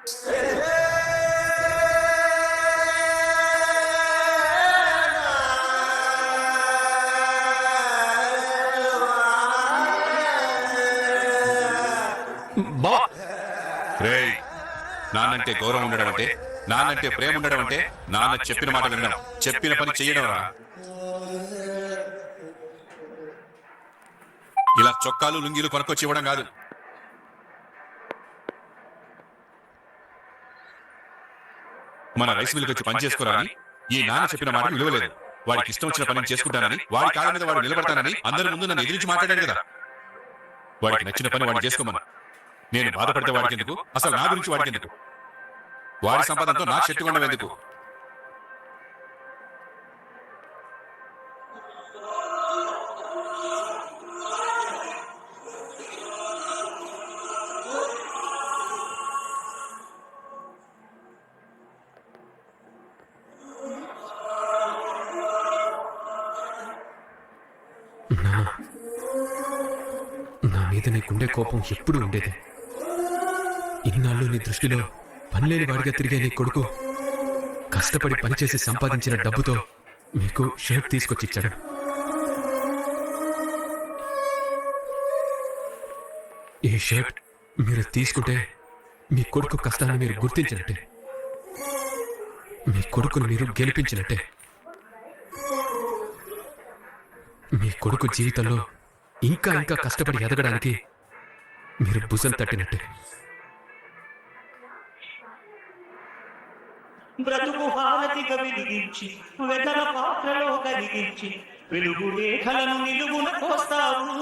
రేయ్, నాన్నంటే గౌరవం ఉండడం అంటే, నాన్నంటే ప్రేమ ఉండడం అంటే, నాన్న చెప్పిన మాట వినడం, చెప్పిన పని చెయ్యడం రా. ఇలా చొక్కాలు లుంగీలు కొనుక్కొచ్చి ఇవ్వడం కాదు. మన రైస్ మిల్కి వచ్చి పని చేసుకోరా అని ఈ నాన్న చెప్పిన మాట విలువలేదు. వాడికి ఇష్టం వచ్చిన పని చేసుకుంటానని, వాడి కాళ్ళ మీద వాడు నిలబడతానని అందరి ముందు నన్ను ఎదిరించి మాట్లాడాడు కదా. వాడికి నచ్చిన పని వాడు చేసుకోమని. నేను బాధపడితే వాడికి ఎందుకు? అసలు నా గురించి వాడికి ఎందుకు? వాడి సంపాదనతో నా చెట్టు కొండం ఎందుకు? నా మీద నీకుండే కోపం ఎప్పుడు ఉండేది. ఇన్నాళ్ళు నీ దృష్టిలో పనిలేని వాడిగా తిరిగే నీ కొడుకు కష్టపడి పనిచేసి సంపాదించిన డబ్బుతో మీకు షర్ట్ తీసుకొచ్చి ఇచ్చాడు. ఈ షర్ట్ మీరు తీసుకుంటే మీ కొడుకు కష్టాన్ని మీరు గుర్తించినట్టే, మీ కొడుకును మీరు గెలిపించినట్టే, మీ కొడుకు జీవితంలో ఇంకా ఇంకా కష్టపడి ఎదగడానికి మీరు భుజం తట్టినట్టే. బ్రతుకు హారతిగా వెలిగించి వెదల పాత్రలో కరిగించి వెలుగు రేఖలను నిలువున కోస్తావు.